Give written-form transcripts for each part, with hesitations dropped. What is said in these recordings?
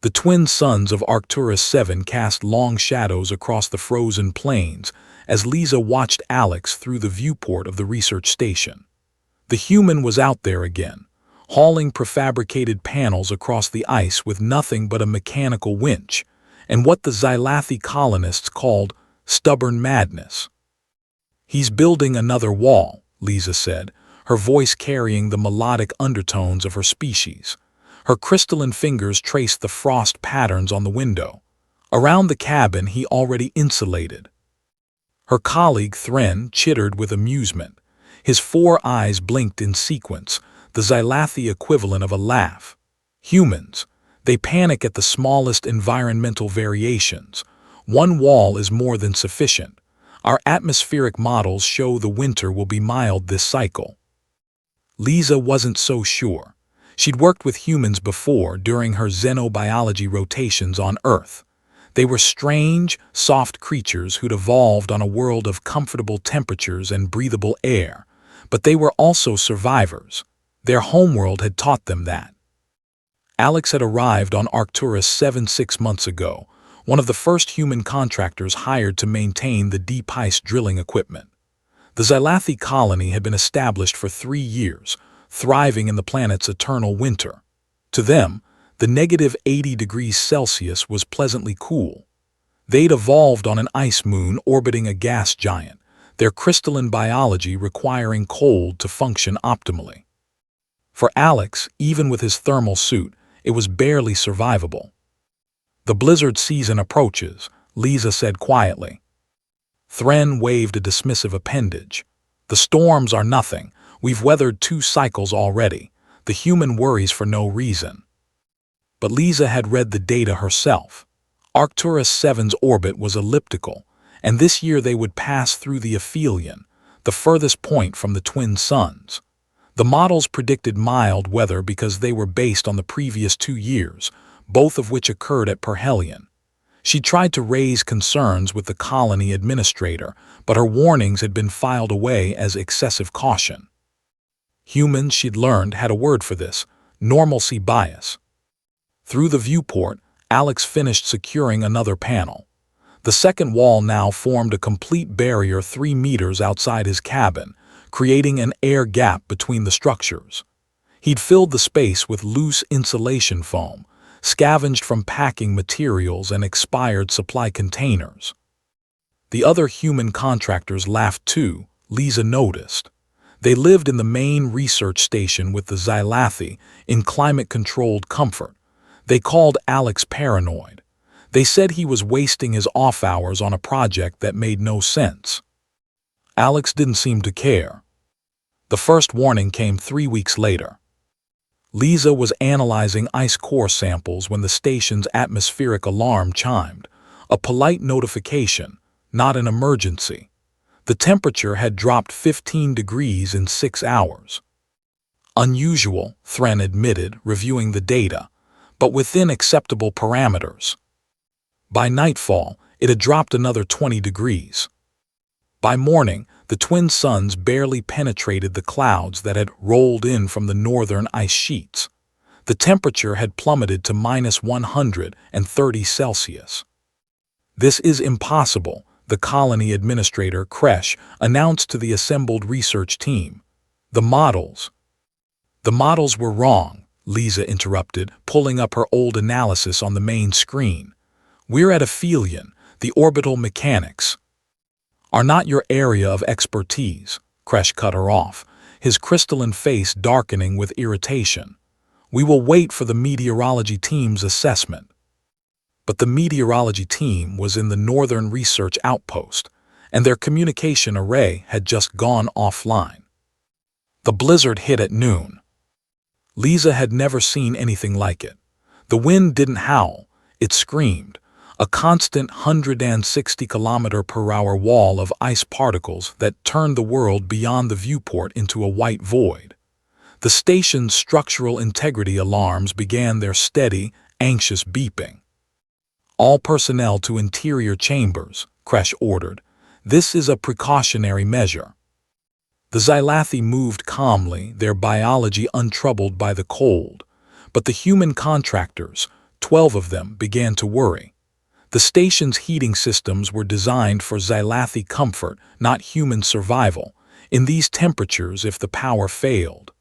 The twin suns of Arcturus 7 cast long shadows across the frozen plains as Lisa watched Alex through the viewport of the research station. The human was out there again, hauling prefabricated panels across the ice with nothing but a mechanical winch, and what the Xylathi colonists called stubborn madness. "He's building another wall," Lisa said, her voice carrying the melodic undertones of her species. Her crystalline fingers traced the frost patterns on the window. Around the cabin he already insulated. Her colleague Thren chittered with amusement. His 4 eyes blinked in sequence, the Xylathi equivalent of a laugh. "Humans, they panic at the smallest environmental variations. One wall is more than sufficient. Our atmospheric models show the winter will be mild this cycle." Lisa wasn't so sure. She'd worked with humans before during her xenobiology rotations on Earth. They were strange, soft creatures who'd evolved on a world of comfortable temperatures and breathable air, but they were also survivors. Their homeworld had taught them that. Alex had arrived on Arcturus 7 6 months ago, one of the first human contractors hired to maintain the deep ice drilling equipment. The Xylathi colony had been established for 3 years, thriving in the planet's eternal winter. To them, the -80 degrees Celsius was pleasantly cool. They'd evolved on an ice moon orbiting a gas giant, their crystalline biology requiring cold to function optimally. For Alex, even with his thermal suit, it was barely survivable. "The blizzard season approaches," Lisa said quietly. Thren waved a dismissive appendage. "The storms are nothing. We've weathered 2 cycles already. The human worries for no reason." But Lisa had read the data herself. Arcturus 7's orbit was elliptical, and this year they would pass through the aphelion, the furthest point from the twin suns. The models predicted mild weather because they were based on the previous 2 years, both of which occurred at perihelion. She tried to raise concerns with the colony administrator, but her warnings had been filed away as excessive caution. Humans, she'd learned, had a word for this: normalcy bias. Through the viewport, Alex finished securing another panel. The second wall now formed a complete barrier 3 meters outside his cabin, creating an air gap between the structures. He'd filled the space with loose insulation foam, scavenged from packing materials and expired supply containers. The other human contractors laughed too, Lisa noticed. They lived in the main research station with the Xylathi, in climate-controlled comfort. They called Alex paranoid. They said he was wasting his off hours on a project that made no sense. Alex didn't seem to care. The first warning came 3 weeks later. Lisa was analyzing ice core samples when the station's atmospheric alarm chimed, a polite notification, not an emergency. The temperature had dropped 15 degrees in 6 hours. "Unusual," Thren admitted, reviewing the data, but within acceptable parameters. By nightfall, it had dropped another 20 degrees. By morning, the twin suns barely penetrated the clouds that had rolled in from the northern ice sheets. The temperature had plummeted to -130 Celsius. "This is impossible," the colony administrator, Kresh, announced to the assembled research team. "The models were wrong," Lisa interrupted, pulling up her old analysis on the main screen. "We're at aphelion, the orbital mechanics are not your area of expertise," Kresh cut her off, his crystalline face darkening with irritation. "We will wait for the meteorology team's assessment." But the meteorology team was in the northern research outpost, and their communication array had just gone offline. The blizzard hit at noon. Lisa had never seen anything like it. The wind didn't howl, it screamed, a constant 160-kilometer-per-hour wall of ice particles that turned the world beyond the viewport into a white void. The station's structural integrity alarms began their steady, anxious beeping. "All personnel to interior chambers," Kresh ordered. "This is a precautionary measure." The Xylathi moved calmly, their biology untroubled by the cold, but the human contractors, 12 of them began to worry. The station's heating systems were designed for Xylathi comfort, not human survival. In these temperatures, if the power failed.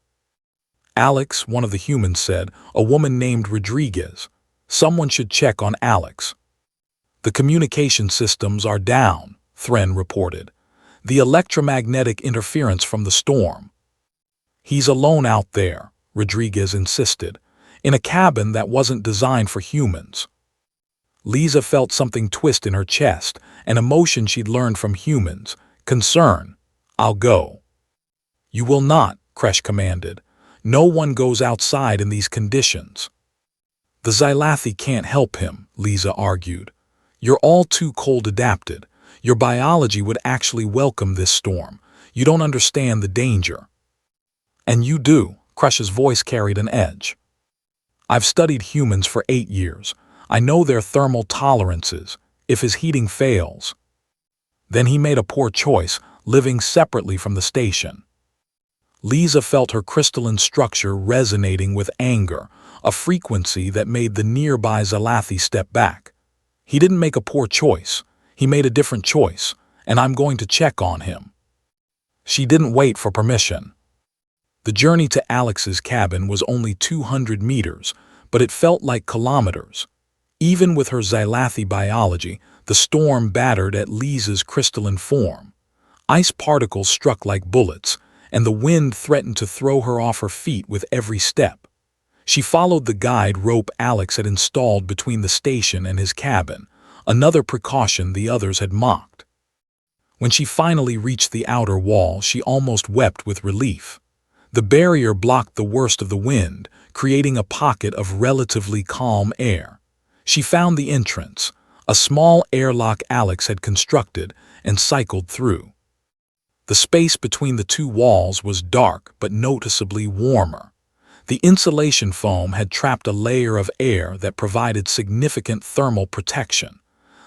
Alex, one of the humans, said, a woman named Rodriguez. Someone should check on Alex. The communication systems are down, Thren reported. The electromagnetic interference from the storm. He's alone out there, Rodriguez insisted, in a cabin that wasn't designed for humans. Lisa felt something twist in her chest, an emotion she'd learned from humans. Concern. I'll go. You will not, Kresh commanded. No one goes outside in these conditions. The Xylathi can't help him, Lisa argued. You're all too cold adapted. Your biology would actually welcome this storm. You don't understand the danger. And you do, Kresh's voice carried an edge. I've studied humans for 8 years. I know their thermal tolerances, if his heating fails. Then he made a poor choice, living separately from the station. Lisa felt her crystalline structure resonating with anger, a frequency that made the nearby Xylathi step back. He didn't make a poor choice. He made a different choice, and I'm going to check on him. She didn't wait for permission. The journey to Alex's cabin was only 200 meters, but it felt like kilometers. Even with her Xylathi biology, the storm battered at Lisa's crystalline form. Ice particles struck like bullets, and the wind threatened to throw her off her feet with every step. She followed the guide rope Alex had installed between the station and his cabin, another precaution the others had mocked. When she finally reached the outer wall, she almost wept with relief. The barrier blocked the worst of the wind, creating a pocket of relatively calm air. She found the entrance, a small airlock Alex had constructed, and cycled through. The space between the two walls was dark but noticeably warmer. The insulation foam had trapped a layer of air that provided significant thermal protection.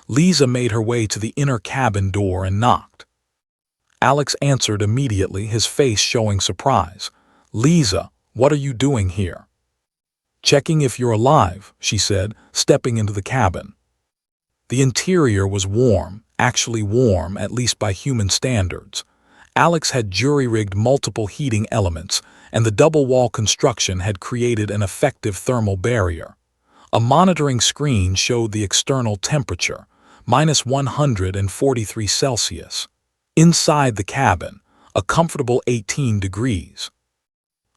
Lisa made her way to the inner cabin door and knocked. Alex answered immediately, his face showing surprise. Lisa, what are you doing here? Checking if you're alive, she said, stepping into the cabin. The interior was warm, actually warm, at least by human standards. Alex had jury-rigged multiple heating elements, and the double-wall construction had created an effective thermal barrier. A monitoring screen showed the external temperature, minus 143 Celsius. Inside the cabin, a comfortable 18 degrees.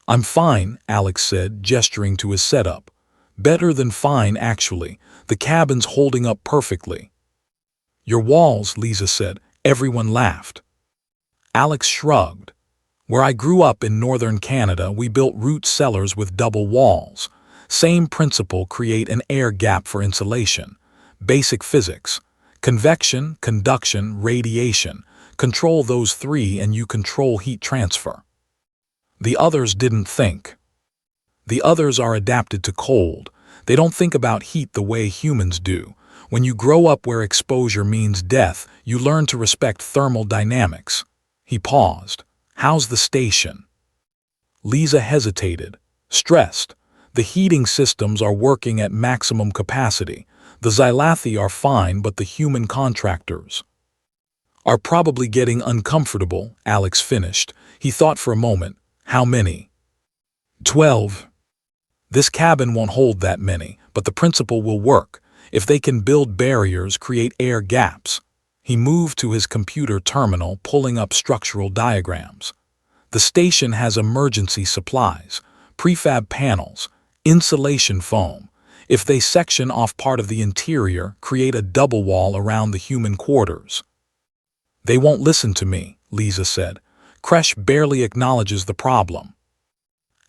I'm fine, Alex said, gesturing to his setup. Better than fine, actually. The cabin's holding up perfectly. Your walls, Lisa said. Everyone laughed. Alex shrugged. Where I grew up in northern Canada, we built root cellars with double walls. Same principle, create an air gap for insulation. Basic physics. Convection, conduction, radiation. Control those three and you control heat transfer. The others didn't think. The others are adapted to cold. They don't think about heat the way humans do. When you grow up where exposure means death, you learn to respect thermal dynamics. He paused. How's the station? Lisa hesitated, stressed. The heating systems are working at maximum capacity. The Xylathi are fine, but the human contractors are probably getting uncomfortable, Alex finished. He thought for a moment. How many? 12. This cabin won't hold that many, but the principle will work. If they can build barriers, create air gaps. He moved to his computer terminal, pulling up structural diagrams. The station has emergency supplies, prefab panels, insulation foam. If they section off part of the interior, create a double wall around the human quarters. They won't listen to me, Lisa said. Kresh barely acknowledges the problem.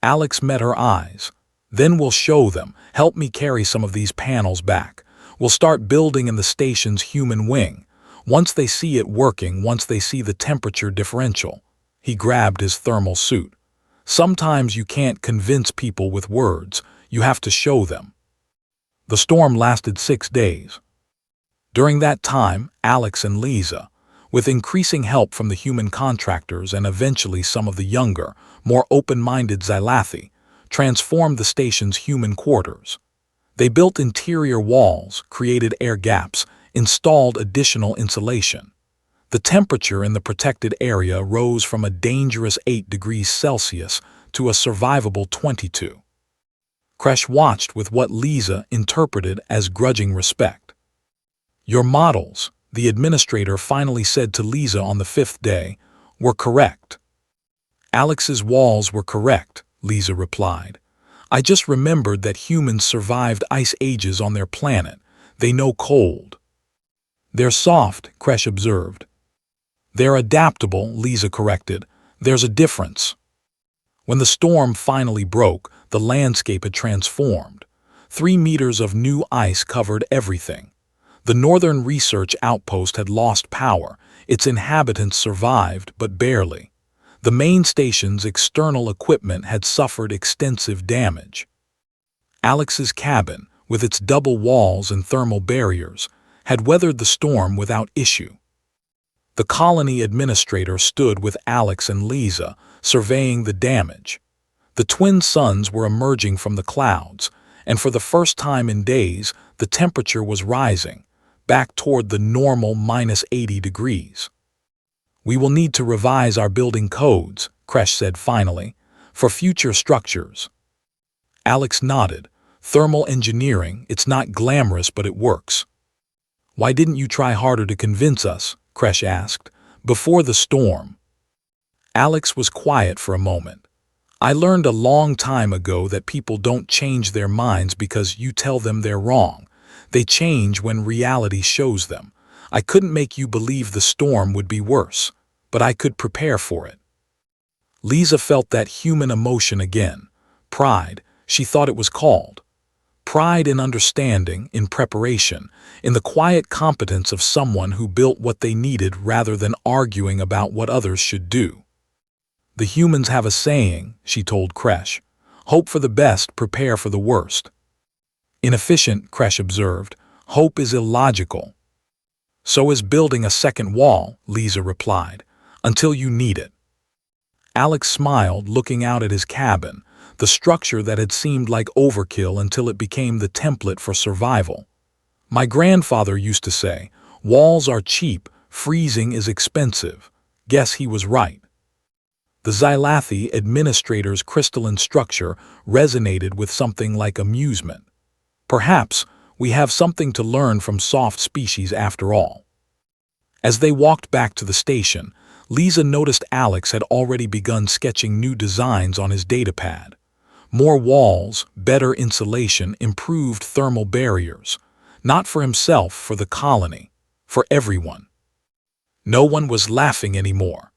Alex met her eyes. Then we'll show them. Help me carry some of these panels back. We'll start building in the station's human wing. Once they see it working, once they see the temperature differential. He grabbed his thermal suit. Sometimes you can't convince people with words. You have to show them. The storm lasted 6 days. During that time, Alex and Lisa, with increasing help from the human contractors and eventually some of the younger, more open-minded Xylathi, transformed the station's human quarters. They built interior walls, created air gaps, installed additional insulation. The temperature in the protected area rose from a dangerous 8 degrees Celsius to a survivable 22. Kresh watched with what Lisa interpreted as grudging respect. "Your models," the administrator finally said to Lisa on the 5th day, "were correct." "Alex's walls were correct," Lisa replied. "I just remembered that humans survived ice ages on their planet. They know cold." "They're soft," Kresh observed. "They're adaptable," Lisa corrected. "There's a difference." When the storm finally broke, the landscape had transformed. 3 meters of new ice covered everything. The Northern Research Outpost had lost power. Its inhabitants survived, but barely. The main station's external equipment had suffered extensive damage. Alex's cabin, with its double walls and thermal barriers, had weathered the storm without issue. The colony administrator stood with Alex and Lisa, surveying the damage. The twin suns were emerging from the clouds, and for the first time in days, the temperature was rising, back toward the normal -80 degrees. "We will need to revise our building codes," Kresh said finally, "for future structures." Alex nodded. "Thermal engineering, it's not glamorous, but it works." "Why didn't you try harder to convince us?" Kresh asked. "Before the storm." Alex was quiet for a moment. "I learned a long time ago that people don't change their minds because you tell them they're wrong. They change when reality shows them. I couldn't make you believe the storm would be worse, but I could prepare for it." Lisa felt that human emotion again. Pride, she thought it was called. Pride in understanding, in preparation, in the quiet competence of someone who built what they needed rather than arguing about what others should do. "The humans have a saying," she told Kresh. "Hope for the best, prepare for the worst." "Inefficient," Kresh observed. "Hope is illogical." "So is building a second wall," Lisa replied, "until you need it." Alex smiled, looking out at his cabin, the structure that had seemed like overkill until it became the template for survival. "My grandfather used to say, 'Walls are cheap, freezing is expensive.' Guess he was right." The Xylathi administrator's crystalline structure resonated with something like amusement. "Perhaps we have something to learn from soft species after all." As they walked back to the station, Lisa noticed Alex had already begun sketching new designs on his datapad. More walls, better insulation, improved thermal barriers. Not for himself, for the colony, for everyone. No one was laughing anymore.